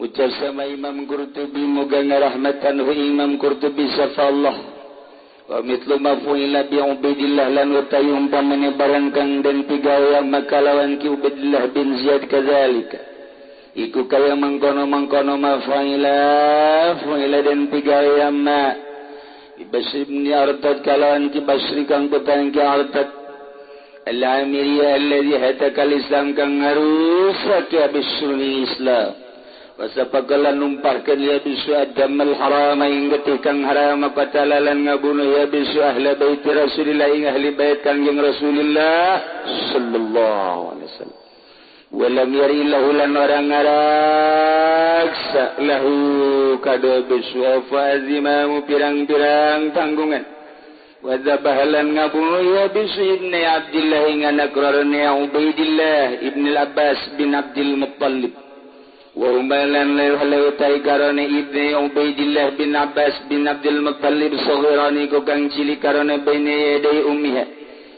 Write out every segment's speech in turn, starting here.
Ucap sama Imam Qurtubi moga ngarahmatan hu Imam Qurtubi safallah wa mitlu mafuila bi Ubaidillah lan utai umpamane barang kang den pigaya makalawan ki Ubaidillah bin Ziyad kadzalika iku kaya mangkono mafuila den pigaya ma ibasibni artad kalawan ki Basri kang putan ki artad al-Amiriyah alladhi hatakal Islam kang ngarusak ya bisunni Islam wasapagalan numparkan ya bisu adamal harama ing getih kang harama patalalan ngabunuh ya bisu ahli bait Rasulillah ing ahli bait kangjeng Rasulillah sallallahu alaihi wasallam walam yari lahu lan orang ngaraksa lahu kado bisu afazimamu pirang-pirang tanggungan wadzabahalan ngabunuh ya bisu ibni Abdillah ing anak rarane Ubaidillah ibn al-Abbas bin Abdul Muttalib wa umalan lahu tai karone ibni Ubaidillah bin Abbas bin Abdul Muttalib saghirani ko kang cilik karone baine yaday ummiha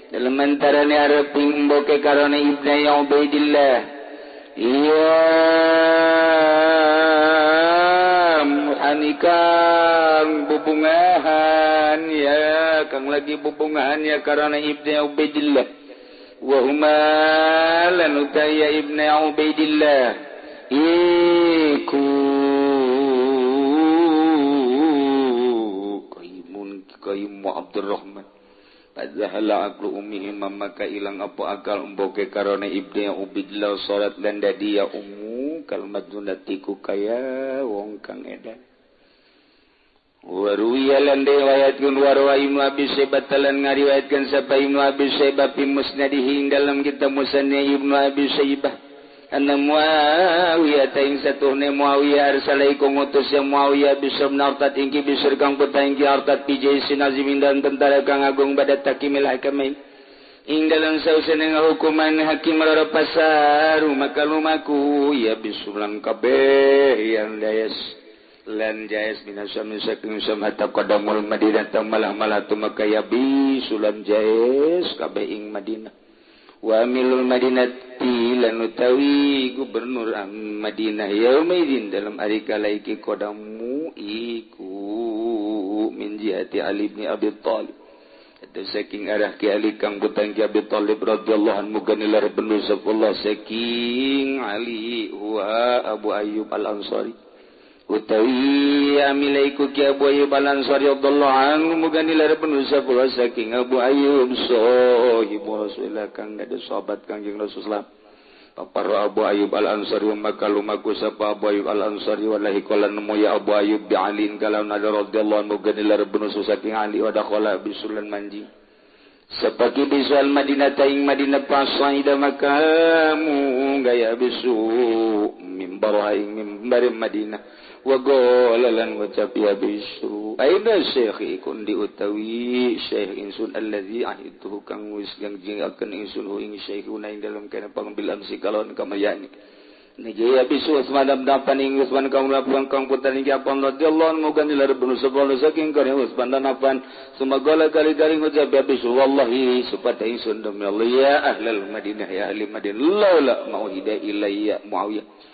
dalam antarane arep mboke karone ibni Ubaidillah ya muhanikang bubungahan ya kang lagi bubungahan ya karone ibni Ubaidillah wa umalan utaya ibni Ubaidillah iku Qaimu Abdurrahman padzahala aqlu ummihi maka ilang apa akal mboke karone ibni Ubaidillah salat lan dadi ya ummu kalmadunatiku kaya wong kang edan waruya lan riwayatkeun warwa Ibnu Abi Syaibah lan ngariwayatkeun sapa Ibnu Abi Syaibah fi musnadihi dalam kitab musnad Ibnu Abi Syaibah anna Muawiyah taing satuhne Muawiyah arsalaiku ngutus yang Muawiyah bisur nartat ingki bisur kang putaing ki artat pijai sinazimin dan tentara kang agung badat takimil hakamain ing dalam sausana hukuman hakim lara pasaru maka lumaku ya bisulan kabeh yang dayas lan jayas minasam saking samata qadamul Madinah tamalah malatu maka ya bisulan jayas kabeh ing Madinah wa milul Madinati lan utawi gubernur Madinah yaumaidin dalam hari kalaiki kodamu iku min jihati Ali bin Abi Thalib ada saking arah ki Ali kang butang ki Abi Thalib radhiyallahu anhu ganilar benu sapullah saking Ali wa Abu Ayyub al-Ansari utawi amilaiku ki Abu Ayyub al-Ansari radhiyallahu anhu muganilar benu sapullah saking Abu Ayyub sahibu Rasulullah kang ada sahabat kangjeng Rasulullah paparo Abu Ayyub al-Ansari maka lumaku sapa Abu Ayyub al-Ansari wallahi qala nemu ya Abu Ayyub bi Ali kalam nada radhiyallahu anhu ganilar benu saking Ali wa dakhala bisulan manji sepaki bisual Madinah taing Madinah pasaida makamu gaya bisu mimbar ing mimbar Madinah wa qalalan wacap ya bisu aina syekhi kun diutawi syekh insun allazi ahituhu kang wis jangjing akan insun ing syekhuna ing dalam kana pangambilan sikalon kamayani niki ya bisu Utsman dapan ing Utsman kang rapuang kang putan ing apa radhiyallahu anhu ganil rabbun subhanahu saking kare Utsman dan afan sumagala kali-kali ngucap ya bisu wallahi supaya insun demi Allah ya ahlal Madinah ya ahli Madinah laula mauhida ilayya Muawiyah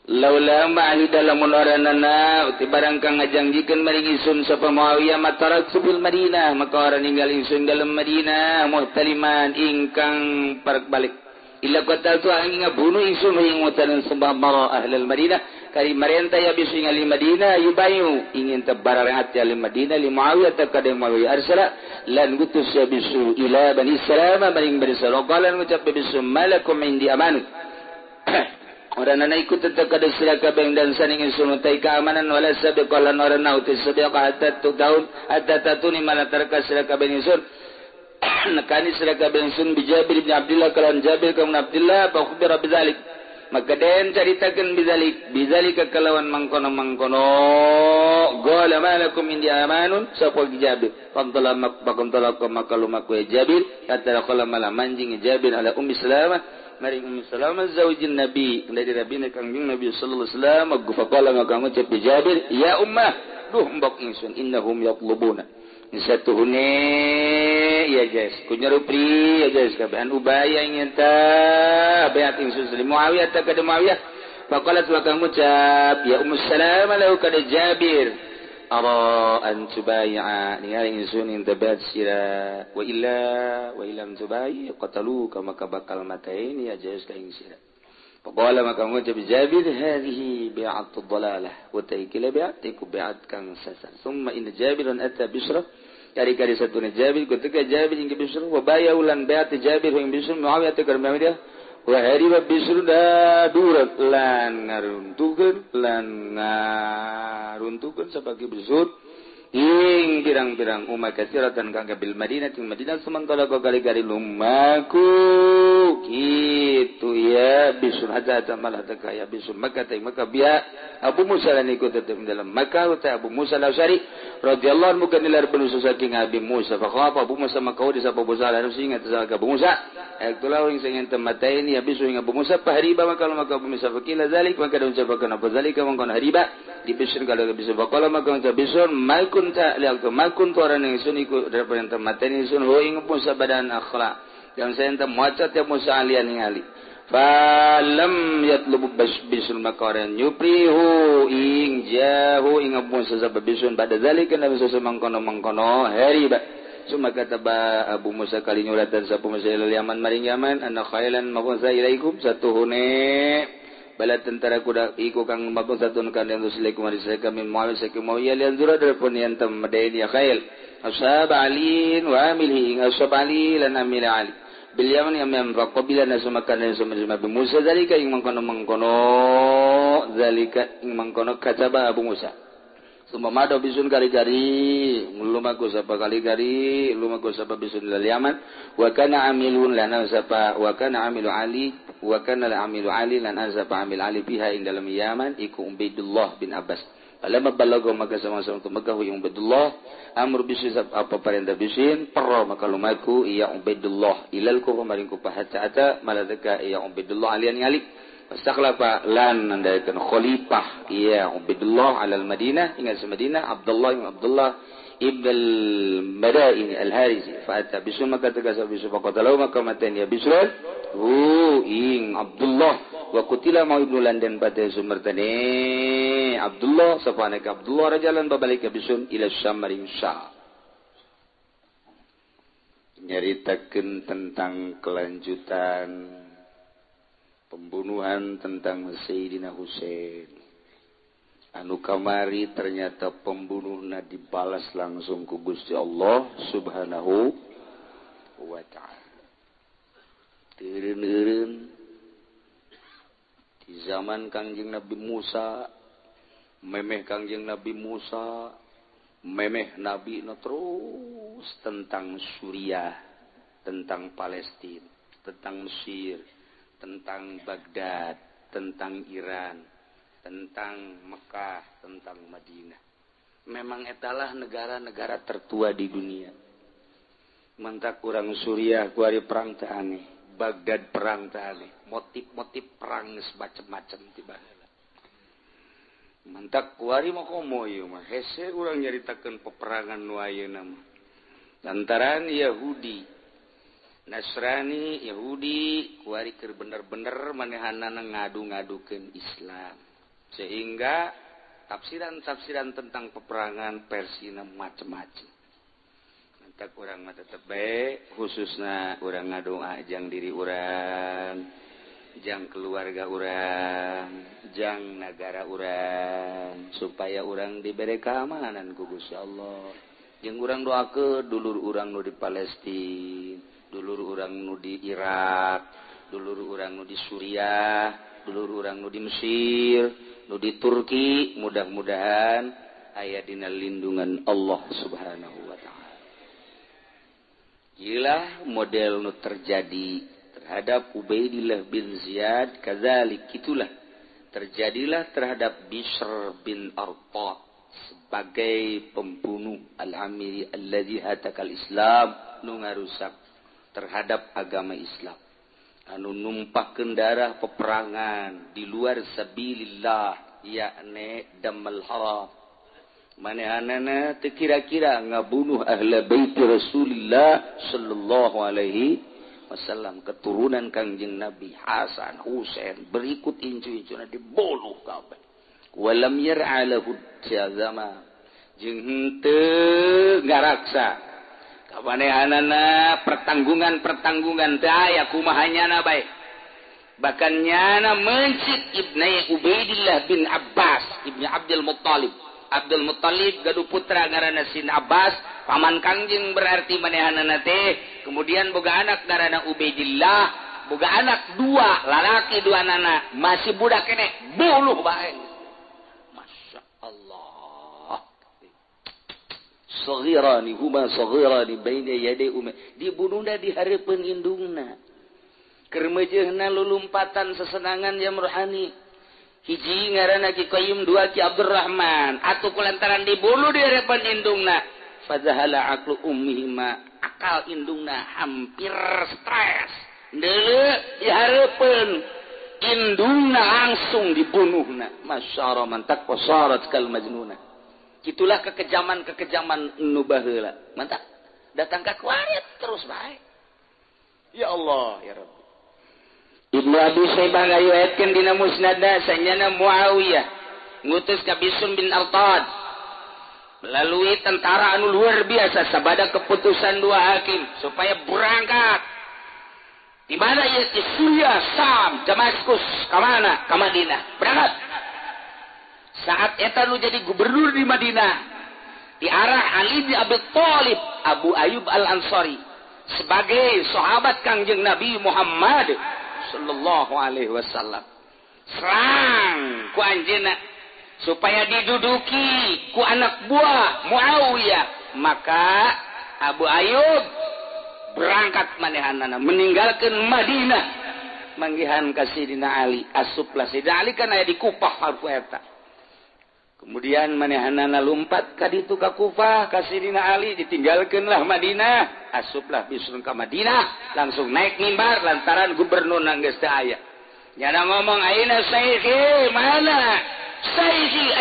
laula ma'ahida lamun oranana uti barang kang ngajanggikeun maring isun sapa Muawiyah matarak subil Madinah maka ora ninggal isun dalam Madinah muhtaliman ingkang parak balik illa qatal tu angin ngabunuh isun ing mutalan sembah mara ahlul Madinah kari marenta ya bisu ngali Madinah yubayu ingin tabarar hati ahli Madinah li Muawiyah takade Muawiyah arsala lan gutus ya bisu ila bani Salama maring bani Salama qalan ngucap bisu malakum indi aman orang nana ikut tetap kada siraka beng dan saning sunutai keamanan wala sabiqalan orang nauti sabiqa hatta tahun hatta tatuni mana tarka siraka beng sun nekani sira kabeh ingsun bi Jabir bin Abdullah kalan Jabir kaum Abdullah fa khubira bidzalik maka den caritakeun bizalika kalawan mangkono qala malakum indi amanun sapa Jabir fadalla maqbaqantalakum makalumaku Jabir kata qala malam manjing Jabir ala ummi Salamah mari ummi Salamah zaujin nabi dari rabina kangjeng Nabi sallallahu alaihi wasallam faqala maka ngucap Jabir ya ummah duh mbok ingsun innahum yatlubuna satuhune ya guys kunyarupri ya guys kabehan ubaya ingin ta bayat ingsun salim Muawiyah ta kada Muawiyah faqalat wa kang ngucap ya ummu Salamah lahu kada Jabir ara an tubay'a ningali ingsun intabat sira wa illam tubay'i qataluka maka bakal mataini ya guys ka ing sira faqala maka ngucap Jabir hadhihi bi'atu dhalalah wa taykila bi'atiku bi'at kang sasar thumma inna Jabiran ata bisra kari-kari satuna Jabir ketika Jabir ing Bisr wa baya ulan bayat Jabir ing Bisr Muawiyah tegar Muawiyah wa hariba Bisr da durat lan ngaruntukeun sabagi Bisr ing pirang-pirang umat kasiratan kang bil Madinah ing Madinah sementara kali-kari lumaku kitu ya Bisr hatta malah takaya Bisr maka biya Abu Musa lan ikut tetap dalam Makkah uta Abu Musa al-Asy'ari radhiyallahu anhu kanillar penusu saking Abi Musa fa khafa Abu Musa makau di sapa Abu Musa lan singat sa Abu Musa itulah ing sing tematain ya bisu ing Abu Musa hariba maka Abu Musa fakila zalik maka daun ucapakan apa zalika mangkon hariba di bisun kalau bisu faqala maka ucap bisun malkun ta lialku malkun tu orang yang sun iku daripada tematain sun ho ing Musa badan akhlak yang saya enta macat ya Musa alian ningali falam yatlubu bisun makaran yuprihu ing jahu ing Abu Musa sababisun pada zalika nabi mangkono hariba summa kataba Abu Musa kali nyuratan sa Musa ilal Yaman maring Yaman ana khailan mabunsa ilaikum satuhune bala tentara kuda iku kang mabun satun kan yang tuslikum marisai kami Muawiyah saking Muawiyah lian zura darpun yantem madaini ya khail ashab Ali wa amilhi ashab Ali lan amil Ali bil Yaman yam faqabila nasumakan yang summa Abu Musa zalika ing mangkono zalika ing mangkono kataba Abu Musa sumamado bisun kali-kali lumaku sapa kali-kali lumaku sapa bisun lal Yaman wa kana amilun lana sapa wa kana amilu Ali wa kana la amilu Ali lana sapa amil Ali fiha ing dalam Yaman iku Ubaidullah bin Abbas alamma balago maka sama-sama tu magahu yung Ubaidullah amr bisun apa perintah bisun perro maka lumaku iya Ubaidullah ilal ku kemarin ku pahatta maladaka iya Ubaidullah alian ngali Fastakhlafa lan nandaikan khalifah iya Ubaidullah alal Madinah ingat sa Madinah Abdullah ibn al-Madaini al-Harisi fa'ata bisu maka tegasa bisu faqatalau maka matan ya bisran ing Abdullah wa kutila mau ibnu London pada sumertane Abdullah safanak Abdullah rajalan babalik bisun ila Syam maring Syam nyaritakeun tentang kelanjutan pembunuhan tentang Sayyidina Husain anu kamari ternyata pembunuhna dibalas langsung ku Gusti Allah Subhanahu wa taala teureun di zaman Kangjeng Nabi Musa memeh Kangjeng Nabi Musa memeh Nabi terus tentang Suriah tentang Palestina tentang Mesir tentang Baghdad, tentang Iran, tentang Mekah, tentang Madinah. Memang etalah negara-negara tertua di dunia. Mentak kurang Suriah kuari perang teh aneh, Baghdad perang teh aneh, motif-motif perang geus macam-macam tiba. Mentak kuari mah komo ieu mah hese urang nyaritakeun peperangan nu ayeuna mah. Lantaran Yahudi Nasrani, Yahudi, kuari keur bener-bener manehanana ngadu-ngadukeun Islam. Sehingga tafsiran-tafsiran tentang peperangan Persina macam-macam. Mantak urang mah tetep bae, khususna urang ngadoa jang diri urang, jang keluarga urang, jang negara urang, supaya urang dibere keamanan ku Gusti Allah. Jeung urang doakeun dulur urang nu di Palestina. Dulur urang nu di Irak, dulur urang nu di Suriah, dulur urang nu di Mesir, nu di Turki, mudah-mudahan aya dina lindungan Allah Subhanahu wa taala. Gila model nu terjadi terhadap Ubaidillah bin Ziyad, kadzalik itulah terjadilah terhadap Bishr bin Arta sebagai pembunuh al-amiri alladzi hatakal Islam nu ngarusak terhadap agama Islam, anu numpahkeun darah peperangan di luar sabilillah, yakni damal haram. Manehanana teu kira-kira ngabunuh ahli bait Rasulullah sallallahu alaihi wasallam, keturunan Kangjeng Nabi Hasan Husain berikut incu-incuna dibunuh kabeh. Walam yar'alahu jazama jeung henteu ngaraksa kabanehanana pertanggungan teu aya kumaha nyana bae. Bahkan nyana mencit ibnu Ubaidillah bin Abbas ibnu Abdul Muttalib. Abdul Muttalib gaduh putra ngaranna Sin Abbas, paman Kangjeng berarti manehanana teh. Kemudian boga anak ngaranna Ubaidillah, boga anak dua, lalaki dua anak, masih budak kene, bunuh bae. Masya Allah. Saghirani huma saghirani baina yaday dibunuhna di hareupeun indungna. Keur meujeuhna lulumpatan sesenangan jam rohani. Hiji ngaranna Ki Qayyim, dua Ki Abdurrahman, atuh kulantaran dibunuh di harapan indungna. Fadzahala aqlu ummihima, akal indungna hampir stres. Deuleu di harapan indungna langsung dibunuhna. Masyaallah mantak qasarat kal majnuna. Kitulah kekejaman nu baheula. Mantap. Datang ka kuarit terus bae. Ya Allah, ya Rabb. Ibnu Abi Syaibah ngariwayatkeun dina musnadna sanyana Muawiyah ngutus ka Bishr bin Artad melalui tentara anu luar biasa sabada keputusan dua hakim supaya berangkat di mana ieu di Suriah, Sam, Damaskus, ka mana? Ka Madinah. Berangkat. Saat eta nu jadi gubernur di Madinah diarah Ali bin Abi Thalib, Abu Ayyub Al-Ansari sebagai sahabat Kangjeng Nabi Muhammad sallallahu alaihi wasallam. Serang ku anjeunna supaya diduduki ku anak buah Muawiyah. Maka Abu Ayyub berangkat manehanana meninggalkan Madinah manggihan ka Sidina Ali. Asuplah Sidina Ali kan aya di Kufah harfu eta. Kemudian manehanana lumpat ka ditu ka Kufah ka Sidina Ali, ditinggalkeunlah Madinah. Asuplah Bishr ka Madinah, langsung naik mimbar lantaran gubernur geus teu aya. Nyana ngomong ayeuna sayyidi, mana sayyidi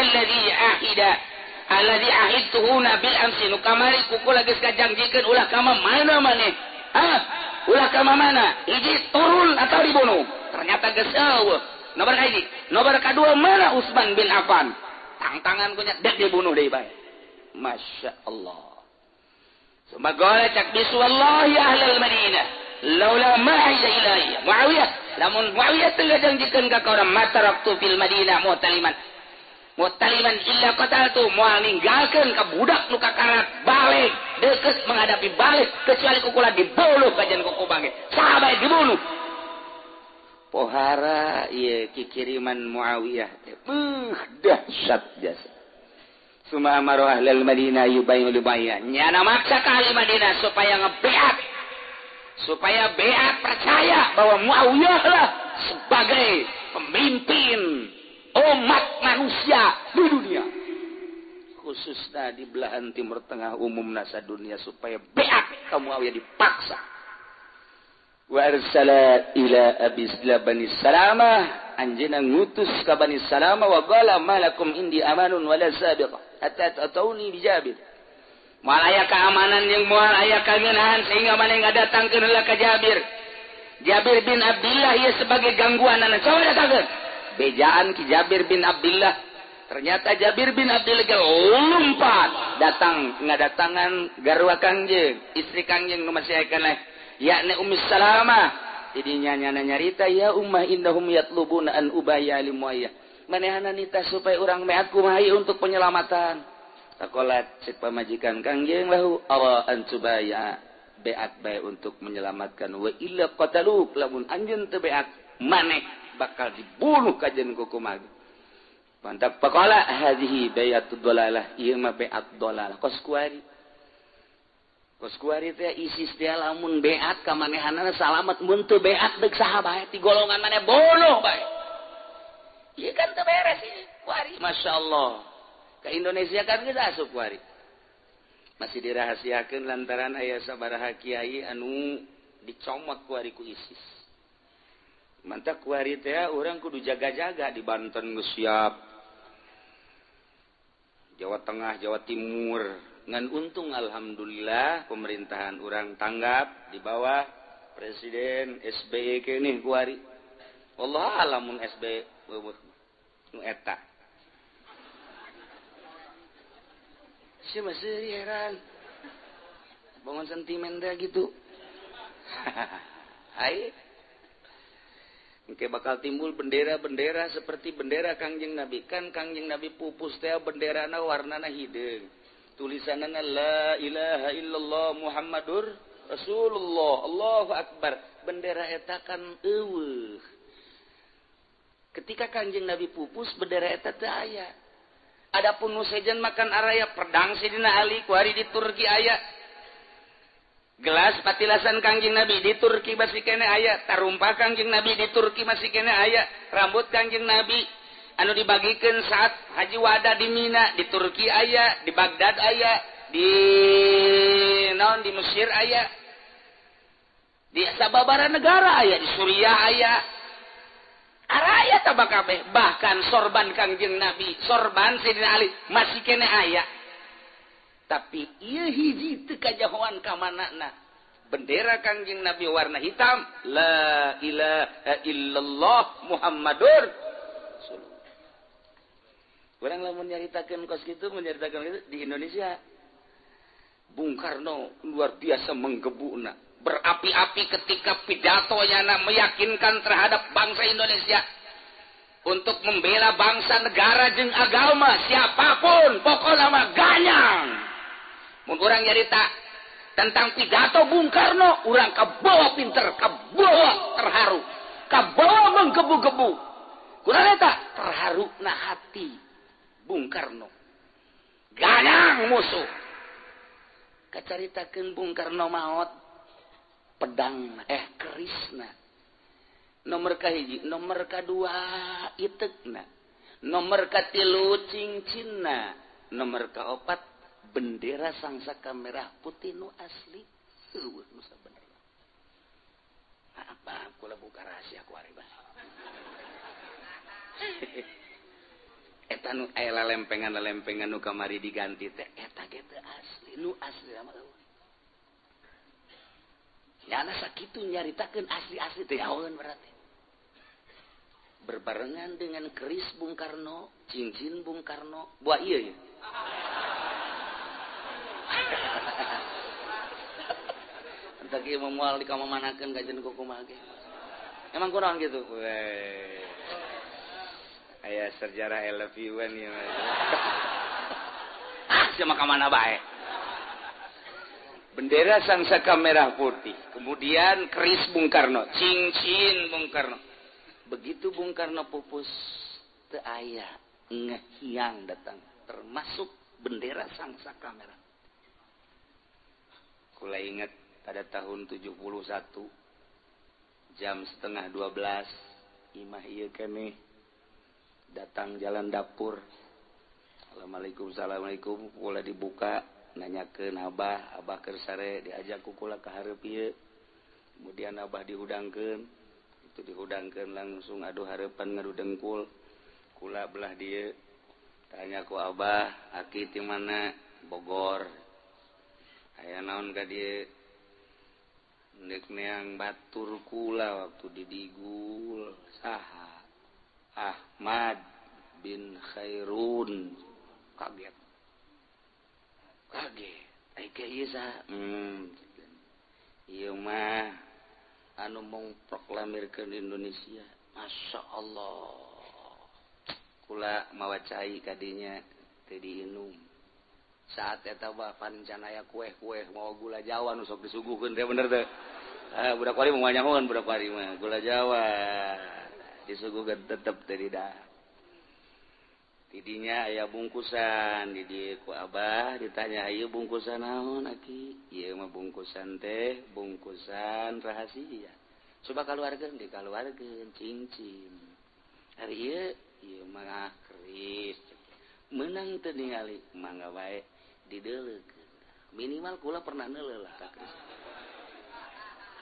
alladzi ahidtuhu bil amsi nu kamari kukula geus kajangjikeun ulah ka mana maneh? Hah? Ulah ka mana? Hiji turun atau dibunuh? Ternyata geus eueuh. Nomor hiji, nomor kadua mana Utsman bin Affan? Tangan kunya dak dibunuh deui bae. Masya Allah. Semoga cak bisu wallahi ahlal Madinah laula ma'ida ilayya Muawiyah, lamun Muawiyah teu janjikeun ka urang mataraktu fil Madinah muhtaliman illa qataltu, moal ninggalkeun ka budak nu kakarat balik deukeut menghadapi balik kecuali kukula dibunuh kajen kuku bangge sahabat dibunuh. Pohara ieu kikiriman Muawiyah teh dahsyat jasa. Suma amaru ahlal Madinah yubayyi'u bayya. Nyana maksa ka ahli Madinah supaya ngebeat. Supaya beat percaya bahwa Muawiyah lah sebagai pemimpin umat manusia di dunia. Khususnya di belahan timur tengah umumna sadunia supaya beat ka Muawiyah dipaksa. Wa arsala ila abisla bani Salamah, anjeunna ngutus ka Bani Salamah wa qala malakum indi amanun wala sabiqah atatauni bijabir. Moal aya keamanan yang moal aya kangeunahan sehingga maneh ngadatangkeun heula ka Jabir. Jabir bin Abdullah ieu sebagai gangguanana coba datangkeun. Bejaan ki Jabir bin Abdullah. Ternyata Jabir bin Abdullah lompat datang ngadatangan garwa Kangjeng, istri Kangjeng nu masih keneh yakni Ummu Salamah. Jadi nyana nyarita ya ummah indahum yatlubuna an ubaya li Muayyah. Manehana nita supaya urang meat kumaha untuk penyelamatan. Takolat cek pamajikan Kangjeng lahu ara an subaya beat bae untuk menyelamatkan wa illa qataluk lamun anjeun teu beat maneh bakal dibunuh kajen ku kumaha. Mantap pakola hadhihi bayatud dalalah ieu mah beat dalalah kos kuari. kos kuari teh isis dia lamun beat ka manehanana salamet mun teu beat deuk saha bae ti golongan maneh bodoh bae. Ieu kan teu beres ieu kuari. Masyaallah. Ka Indonesia kan geus asup kuari. Masih dirahasiakeun lantaran aya sabaraha kiai anu dicomot kuari ku ISIS. Mantap kuari teh urang kudu jaga-jaga di Banten geus siap. Jawa Tengah, Jawa Timur, ngan untung alhamdulillah pemerintahan urang tanggap di bawah Presiden SBY keunih kuari. Allah alamun SBY nu eta. Si masih heran. Bangun sentimen teh gitu. Hai. Oke bakal timbul bendera-bendera seperti bendera Kangjeng Nabi. Kan Kangjeng Nabi pupus teh benderana warnana hideung. Tulisanana la ilaha illallah Muhammadur Rasulullah. Allahu akbar. Bendera eta kan eueuh. Ketika Kangjeng Nabi pupus bendera eta teu aya. Adapun nu sejen makan araya pedang Sidina Ali kuari di Turki aya. Gelas patilasan Kangjeng Nabi di Turki masih kene aya, tarumpah Kangjeng Nabi di Turki masih kene aya, rambut Kangjeng Nabi anu dibagikeun saat haji wada di Mina di Turki aya, di Baghdad aya, di Mesir aya, di sababaraha negara aya, di Suriah aya. Araya tabak kabeh, bahkan sorban Kangjeng Nabi, sorban Sayyidina Ali masih kene aya. Tapi ieu hiji teu kajahoan ka manana. Bendera Kangjeng Nabi warna hitam, la ilaha illallah Muhammadur Rasulullah. Urang lamun nyaritakeun kos kitu, menyaritakeun kitu di Indonesia. Bung Karno luar biasa menggebuna, berapi-api ketika pidatonya meyakinkan terhadap bangsa Indonesia untuk membela bangsa, negara jeung agama siapapun, pokokna mah ganyang. Mun urang nyarita tentang pidato Bung Karno, urang kabawa pinter, kabawa terharu, kabawa menggebu-gebu. Kurang eta terharuna hati Bung Karno. Ganyang musuh. Kacaritakeun Bung Karno maot pedang kerisna. Nomor kahiji, nomor kadua itekna. Nomor katilu cincinna. Nomor kaopat bendera sangsaka merah putih nu asli. Eueuh nu sabener. Apa kula buka rahasia ku ari bae. Eta nu aya lempengan nu kamari diganti teh eta ge teu asli, nu asli mah eueuh. Nyana sakitu nyaritakeun asli-asli teh yaeun berarti. Berbarengan dengan keris Bung Karno, cincin Bung Karno, buah ieu ya. Entah kieu moal dikamamanakeun kajen ku kumaha ge. Emang kunaon gitu? Weh. Aya sejarah I love you-an ieu. Sia mah ka mana bae. Bendera sangsaka merah putih. Kemudian keris Bung Karno, cincin Bung Karno. Begitu Bung Karno pupus teu aya ngehiang datang, termasuk bendera sangsaka merah. Kula ingat pada tahun 71 jam 11:30 imah ieu keneh datang jalan dapur. Assalamualaikum kula dibuka nanyakeun abah keur sare diajak ku kula ka hareup ieu. Kemudian abah dihudangkeun, itu dihudangkeun langsung adu hareupan ngadu dengkul. Kula belah dieu tanya ku abah, aki ti mana? Bogor. Aya naon ka dieu? Neuk neang batur kula waktu di Digul. Saha? Ahmad bin Khairun. Kaget. Ai ka ieu saha? Ieu mah anu mung proklamirkeun Indonesia. Masya Allah. Kula mawa cai ka dinya teu diinum. Saat eta mah pancanaya kueh-kueh mau gula Jawa nu sok disuguhkeun teh bener teh. Budak wari mah nyahoan budak wari mah gula Jawa disuguhkeun tetep teh di dah. Tidinya aya bungkusan di dieu ku Abah ditanya ieu bungkusan naon Aki ieu mah bungkusan teh bungkusan rahasia coba kaluarkeun dikaluarkeun cincin ari ieu mah keris meunang teu ningali mangga wae dideulekeun minimal kula pernah neuleuh lah ka keris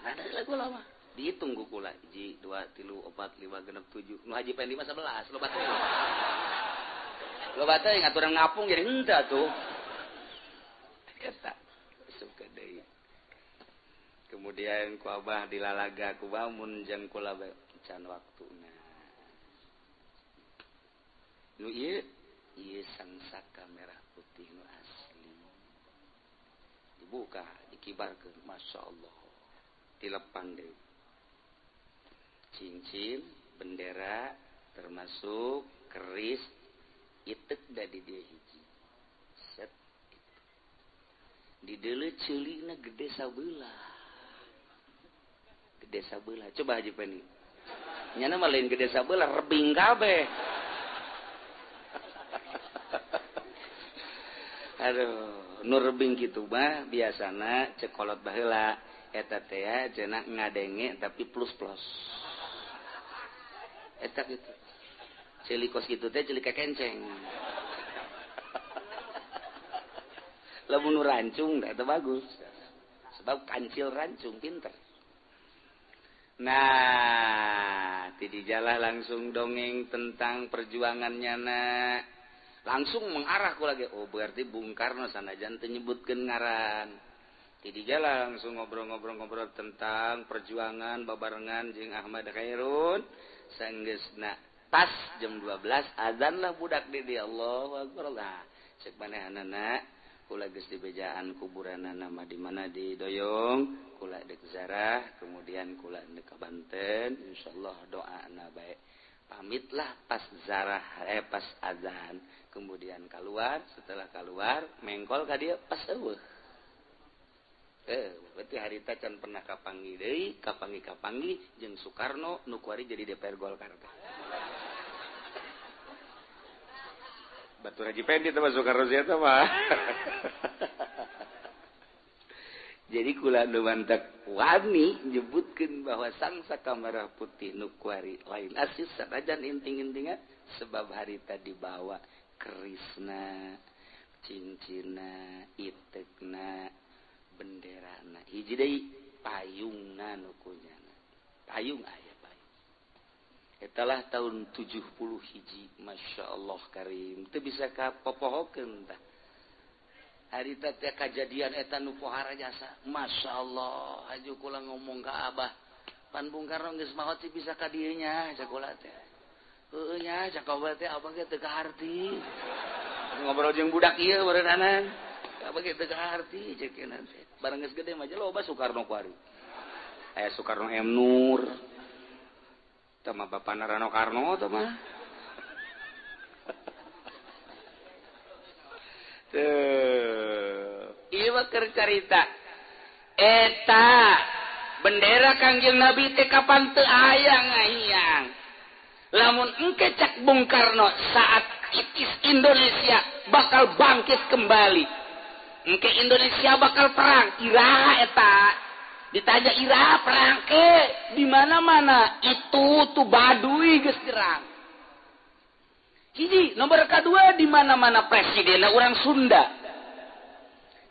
ada lah kula mah dihitung ku kula 1 2 3 4 5 6 7 nu haji pendi mah 11 loba teh loba teh ngaturan ngapung jadi henteu atuh eta suka deui kemudian ku Abah dilalaga ku bamun jeung kula can waktuna nu ieu sangsaka merah putih nu asli dibuka dikibarkeun masyaallah dilepan deui cincin bendera termasuk keris itek da di dia hiji set di deuleu ceulikna gede sabeula coba Haji Pendi nyana mah lain gede sabeula rebing kabeh aduh nu rebing kitu mah biasana cekolot baheula eta teh cenah ngadenge tapi plus-plus eta kitu celikos gitu teh celik kenceng lamun rancung dah itu bagus sebab kancil rancung pinter nah tidi jalah langsung dongeng tentang perjuangannya langsung mengarah ku lagi oh berarti Bung Karno sanajan teu nyebutkeun ngaran tidi jalah langsung ngobrol tentang perjuangan babarengan jeung Ahmad Khairun sanggeusna pas jam 12 azan lah budak di Allahu Akbar lah cek manehanana kula geus di bejaan kuburanana mah di mana di Doyong kula dek zarah kemudian kula dek ka Banten insyaallah doana bae pamitlah pas zarah pas azan kemudian keluar setelah keluar mengkol ka dieu pas eueuh berarti harita can pernah kapanggi deui kapanggi jeung Soekarno nu kuari jadi DPR Golkar Batur Haji Pendi teh Soekarno sia teh mah. Jadi kula nu mantak wani nyebutkeun bahwa sangsaka merah putih nu kuari lain asis sanajan inting-intingan sebab harita dibawa kerisna, cincinna, itekna, benderana. Hiji deui payungna nu kunyana. Payung aya etalah tahun 70 hiji Masya Allah Karim itu bisa kapopohokeun tah harita teh kajadian eta nu pohara jasa Masya Allah haju kula ngomong ka Abah pan Bung Karno geus maot sih bisa ka dieu nya cak kula teh heueuh nya cak Abah teh Abah ge teu kaharti ngobrol jeung budak ieu beureunanan Abah ge teu kaharti cekeuna teh bareng geus gede mah loba Soekarno kuari aya Soekarno M Nur sama Bapak Narano Karno tuh mah. Ieu keur carita. Eta bendera Kangjeng Nabi teh kapan teu aya ngahiyang. Lamun engke cak Bung Karno saat kikis Indonesia bakal bangkit kembali. Engke Indonesia bakal perang, iraha eta. Ditanya iraha perang ke di mana-mana itu tuh Baduy geus gerang. Hiji nomor kedua di mana-mana presidenna urang Sunda.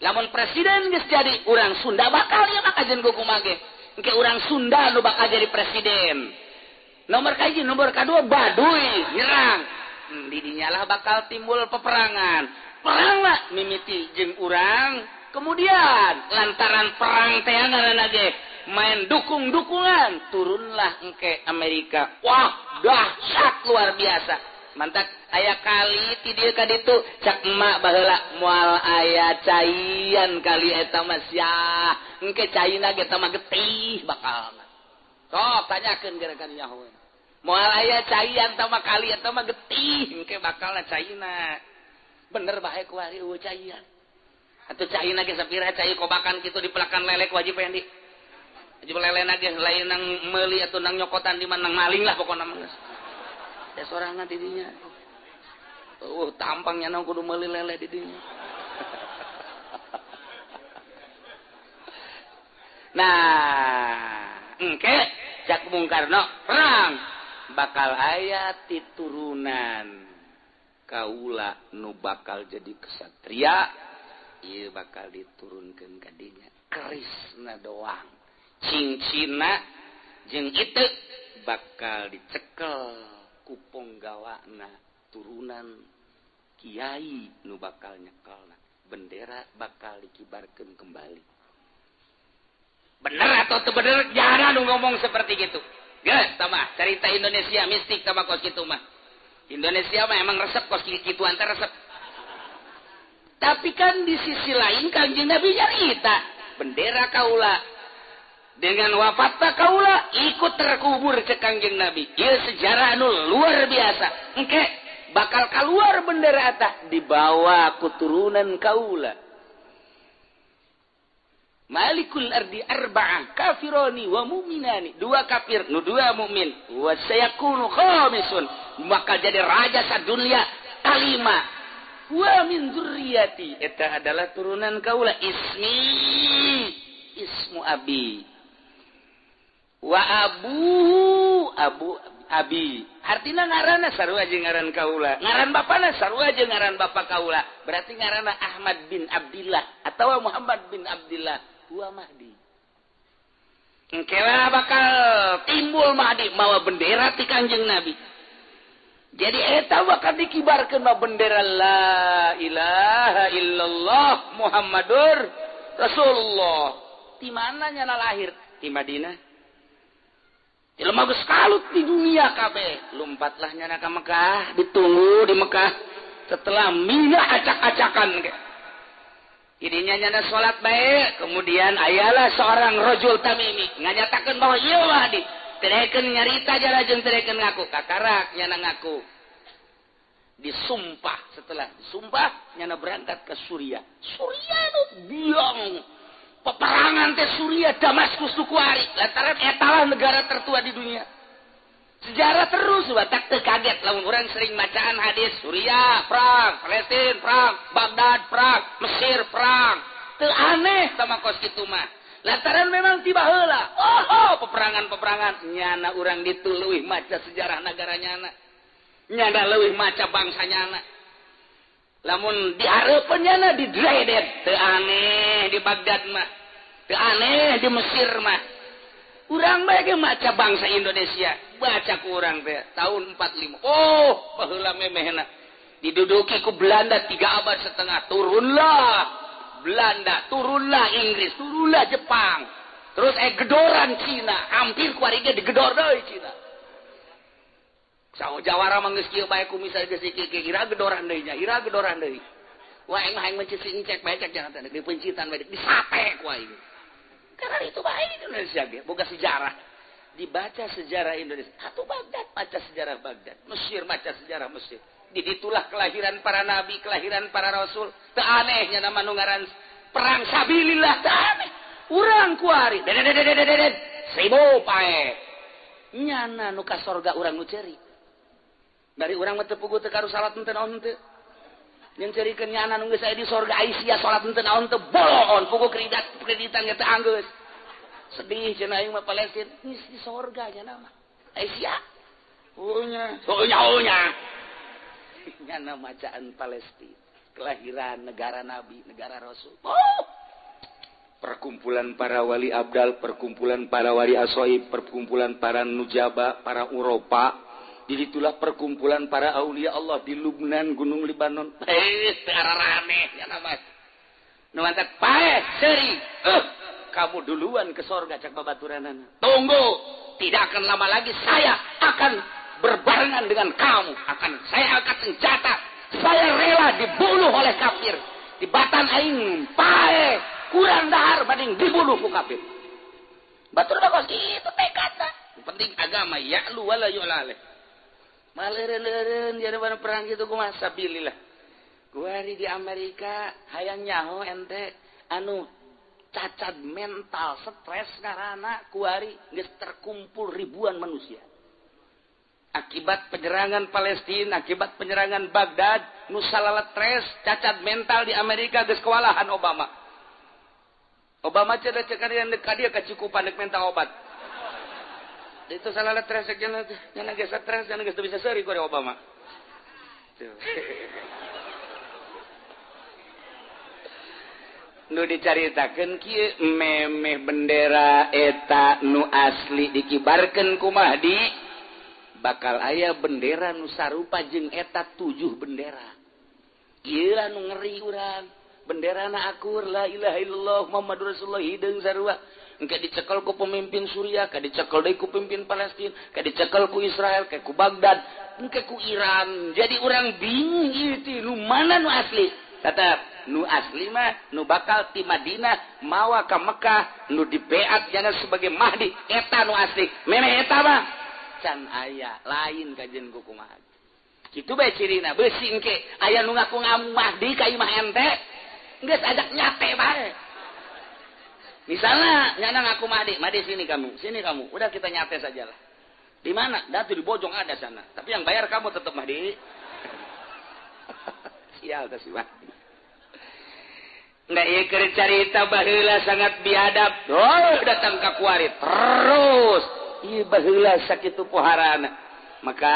Lamun presiden geus jadi urang Sunda bakal ieu mah kajen kumaha ge. Engke urang Sunda nu bakal jadi presiden. Nomor kahiji nomor kedua Baduy nyerang. Di dinya lah bakal timbul peperangan. Perang lah mimiti jeung urang. Kemudian lantaran perang teh ngaranna ge main dukung-dukungan turunlah engke Amerika. Wah, dahsyat luar biasa. Mantap aya kali ti dieu ka ditu cak emak baheula moal aya caian kali eta mah sia. Engke caina ge eta mah getih bakal. Sok tanyakeun gara-gara nyaho. Moal aya caian eta mah kali eta mah getih engke bakalna caina. Bener bae kuari eueuh caian. Atuh caina ge sapira cai kobakan kitu dipelakan lelek wajib Pendi. Wajib lelena ge lain nang meuli atuh nang nyokotan di mana nang maling lah pokona mah. Ya sorangan di dinya. tampangnya nang kudu meuli lele di dinya. Nah, engke cak Bung Karno perang bakal aya titurunan kaula nu bakal jadi kesatria ieu bakal diturunkeun ka dinya kerisna doang cincina jeung itu bakal dicekel ku ponggawana turunan kiai nu bakal nyekelna bendera bakal dikibarkeun kembali. Bener atau teu bener jangan nu ngomong seperti gitu. Geus tama cerita Indonesia mistik sama kos kitu mah. Indonesia mah emang resep kos kitu antar resep. Tapi kan di sisi lain Kanjeng Nabi nyarita bendera kaula dengan wafatna kaula ikut terkubur ke Kanjeng Nabi. Ieu sejarah anu luar biasa. Engke bakal keluar bendera eta dibawa keturunan kaula. Malikul ardi arba'ah kafirani wa mu'minani. Dua kafir, dua mukmin. Wa sayakunu khamisun. Bakal jadi raja sadunya kalima. Wa min dzurriyyati. Eta adalah turunan kaula. Ismu abi. Wa abu abi. Artina ngaranna sarua jeung ngaran kaula. Ngaran bapana sarua jeung ngaran bapa kaula. Berarti ngaranna Ahmad bin Abdillah atau Muhammad bin Abdillah. Gua Mahdi. Engkewa bakal timbul Mahdi mawa bendera ti Kanjeng Nabi. Jadi eta bakal dikibarkeun mawa bendera la ilaha illallah Muhammadur Rasulullah. Di mana nyana lahir? Di Madinah. Di lemah geus kalut di dunia kabeh. Lompatlah nyana ka Mekah, ditunggu di Mekah. Setelah Mina acak-acakan ke. Ininya nyana sholat baik, kemudian ayalah seorang rajul tamimi nganyatakeun bahwa ieu Mahdi. Terekeun nyarita jara jeung terekeun ngaku, kakarak nyana ngaku. Disumpah, setelah disumpah nyana berangkat ke Suriah. Suriah nu biang. Peperangan teh Suriah Damaskus tu kuari, lantaran etalah negara tertua di dunia. Sejarah terus batak teu kaget lamun urang sering bacaan hadis Suriah perang, Palestina perang, Baghdad perang, Mesir perang. Teu aneh sama kos kitu mah. Lantaran memang tiba heula. Peperangan-peperangan nyana urang ditu leuwih maca sejarah negara nyana. Nyana leuwih maca bangsa nyana. Lamun dihareupeun nyana di Dredet teu aneh di Baghdad mah. Teu aneh di Mesir mah. Urang bae ge maca bangsa Indonesia, baca ku urang teh tahun 45. Baheula memehna. Diduduki ku Belanda 3 abad setengah. Turunlah Belanda, turunlah Inggris, turunlah Jepang. Terus gedoran Cina, hampir kuari ge digedor deui Cina. Saho Jawara mah geus kieu bae ku misal geus iki ira gedoran deui nya, ira gedoran deui. Wah aing mencicing cek bae cek jangan teh dipencitan bae disate ku aing. Karena itu baik Indonesia ge boga sejarah. Dibaca sejarah Indonesia. Atuh Baghdad baca sejarah Baghdad. Mesir baca sejarah Mesir. Ditulah kelahiran para nabi, kelahiran para rasul. Teu anehnya nama nu ngaran perang sabilillah teu aneh. Urang kuari. Dedededededed. 1000 pae. Nyana nu ka sorga urang nu ceuri. Dari urang mah teu puguh teu karu salat teu naon teu. Yang cerikeun nyana nu geus aya di sorga Aisyah salat teu naon teu bolon puguh kreditan ge teu anggeus. Sedih cenah aing mah Palestina geus di sorga nya mah. Aisyah. Ohnya. Nyana macaan Palestina, kelahiran negara nabi, negara rasul. Perkumpulan para wali abdal, perkumpulan para wali asoib, perkumpulan para nujaba, para uropa. Disitulah perkumpulan para aulia Allah di Lubnan, Gunung Libanon. Ararane, ya nama. Nuantak pae, seri. Kamu duluan ke sorga cak babaturanana. Tunggu, tidak akan lama lagi saya akan berbarengan dengan kamu. Saya akan senjata. Saya rela dibunuh oleh kafir. Di batan aing pae, kurang dahar banding dibunuh ku kafir. Batur bakos itu tekadna. Penting agama ya lu wala yu'laleh. Maleureun-eureun jadi perang gitu kumaha sabilillah. Kuari di Amerika hayang nyaho ente anu cacat mental, stres ngaranna kuari geus terkumpul ribuan manusia. akibat penyerangan Palestina, akibat penyerangan Baghdad, nu salaletres, cacat mental di Amerika geus kewalahan Obama. Obama cerita cekarian dekat dia kecukupan dek minta obat. Itu salaletres jangan geus stres, jangan geus bisa seri ku Obama. Tuh. Nu dicaritakeun kieu memeh bendera eta nu asli dikibarkeun ku Mahdi bakal aya bendera nu sarupa jeung eta 7 bendera. Ieu lah nu ngeri urang. Benderana akur la ilaha illallah Muhammadur Rasulullah hideung sarua. Engke dicekel ku pemimpin Suriah, ka dicekel deui ku pemimpin Palestina, ka dicekel ku Israel, ka ku Baghdad, engke ku Iran. Jadi urang bingung ieu teh nu mana nu asli. Tetap nu asli mah nu bakal ti Madinah mawa ka Mekah nu dibeat jangan sebagai Mahdi eta nu asli. Memeh eta mah can aya lain kajen ku kumaha. Kitu bae cirina beusi engke aya nu ngaku ngamu Mahdi ka imah ente geus ajak nyate bae. Misalnya nyana ngaku Mahdi, Mahdi sini kamu, udah kita nyate sajalah. Di mana? Datu di Bojong ada sana. Tapi yang bayar kamu tetap Mahdi. Sial teh si Mahdi. Nggak ieu keur carita baheula sangat biadab. Oh, datang ka kuari terus. Ieu baheula sakitu poharana. Maka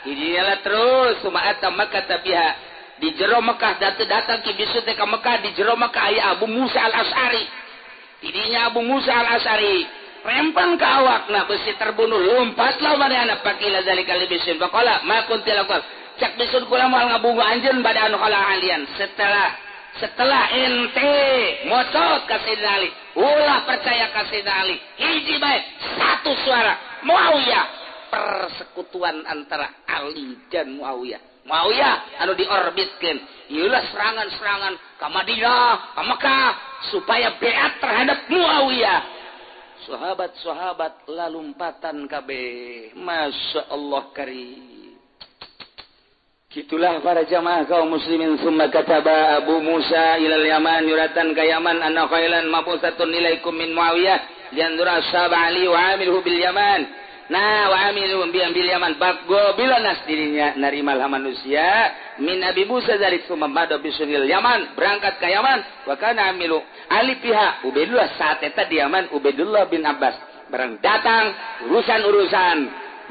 hijilah terus sumaata Makkah tabiha. Di jero Mekah datang ki bisu teh ka Mekah di jero Mekah aya Abu Musa Al-Asy'ari. Tidinya Abu Musa Al-Asy'ari rempang ka awakna besi terbunuh lompatlah manehna pakila zalikal bisin faqala ma kunti laqal cak bisun kula moal ngabungu anjeun bada anu kala alian setelah ente mocot ka Sayyidina Ali ulah percaya ka Sayyidina Ali hiji bae satu suara Muawiyah persekutuan antara Ali dan Muawiyah anu diorbitkeun ieulah serangan-serangan ka Madinah ka Mekah supaya beat terhadap Muawiyah. Sahabat-sahabat lalumpatan kabeh. Masya Allah karim. Gitulah para jamaah kaum muslimin. Summa kataba Abu Musa ilal Yaman yuratan ka Yaman anna khailan mabusatun ilaikum min Muawiyah liandura ashab Ali wa amilhu bil Yaman. Nah, wa amilu bil Yaman baggo bilanas dirinya narimal manusia min Abi Musa dari sumamado bisunil Yaman berangkat ke Yaman wa kana amilu alifiha Ubaidullah saat eta di Yaman Ubaidullah bin Abbas barang datang urusan-urusan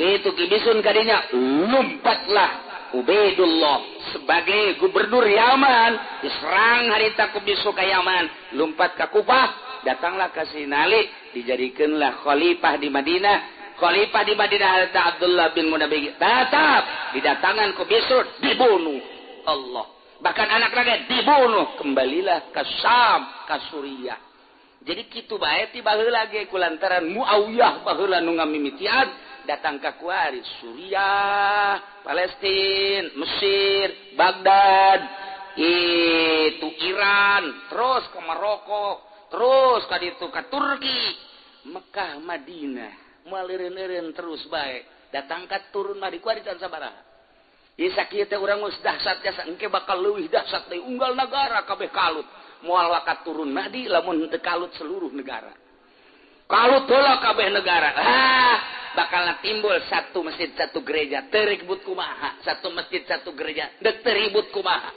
itu kibisun kadinya lompatlah Ubaidullah sebagai gubernur Yaman diserang harita kubisu ke Yaman lompat ke Kufah datanglah ke Sinali dijadikanlah khalifah di Madinah. Khalifah di Madinah Abdullah bin Munabbi tetap didatangan ke Bisr dibunuh Allah. Bahkan anak lagi dibunuh. Kembalilah ke Syam, ke Suriah. Jadi kitu bae ti baheula ge kulantaran Muawiyah baheula nu ngamimitian datang ka kuari Suriah, Palestina, Mesir, Baghdad, itu Iran, terus ke Maroko, terus ka ditu ka Turki, Mekah, Madinah. Maleureun-eureun terus bae datangkat turun mah di kuari can sabaraha ieu sakieu teh urang geus dahsyat jasa engke bakal leuwih dahsyat deui unggal nagara kabeh kalut moal wakat turun Mahdi lamun teu kalut seluruh negara kalut heula kabeh negara bakal timbul satu masjid satu gereja teu ribut kumaha satu masjid satu gereja teu ribut kumaha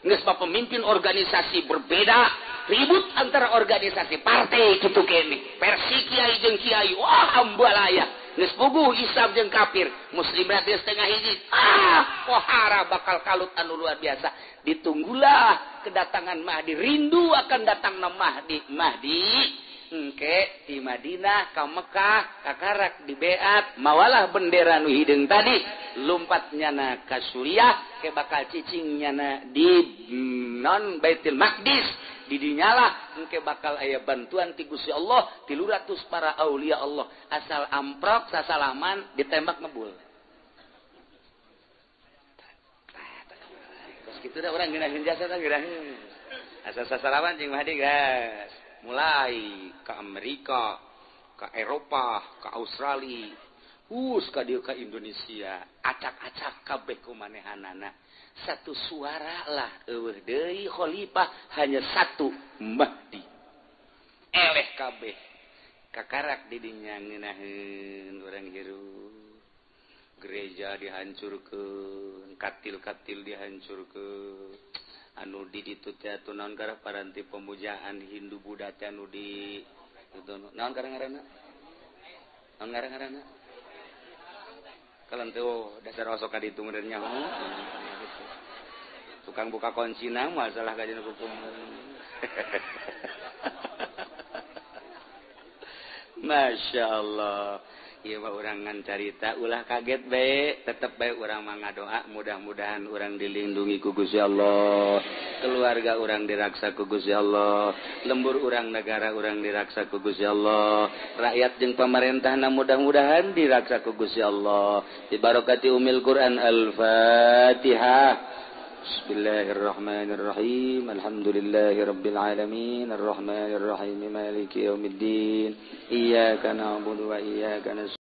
geus pemimpin organisasi berbeda ribut antara organisasi partai kitu kene versi kiai jeung kiai wah ambalaya geus puguh Islam jeung kafir muslim berarti setengah hiji pohara bakal kalut anu luar biasa ditunggulah kedatangan Mahdi rindu akan datangna Mahdi engke di Madinah ka Mekah kakarak di beat mawalah bendera nu hideung tadi lompat nyana ka Suriah ke bakal cicing nyana di non Baitul Maqdis di dinyalah engke bakal aya bantuan ti Gusti Allah 300 para aulia Allah asal amprok sasalaman ditembak ngebul terus kitu da urang geunaheun jasa tah geunaheun asal sasalaman jeung Mahdi guys mulai ke Amerika ke Eropa ke Australia ka dieu ka Indonesia acak-acak kabeh kumanehanana satu suara lah eueuh deui khalifah hanya satu Mahdi eleh kabeh kakarak di dinya ngeunaheun urang hirup gereja dihancurkeun katil-katil dihancurkeun anu di ditu teh naon kareh paranti pemujaan Hindu Buddha teh anu di itu naon ngaranna naon ngaranna kalen teh dasar osok ka ditu meureun nya tukang buka koncina masalah ka dina hukum Masya Allah ieu mah urang ngan carita ulah kaget bae tetep bae urang mah ngadoa mudah-mudahan urang dilindungi ku Gusti Allah keluarga urang diraksa ku Gusti Allah lembur urang negara urang diraksa ku Gusti Allah rakyat jeung pamarentahna mudah-mudahan diraksa ku Gusti Allah bi barokati umil Quran Al-Fatihah Bismillahirrahmanirrahim Alhamdulillahirabbil alamin arrahmanirrahim maliki yaumiddin iyyaka na'budu wa iyyaka nasta'in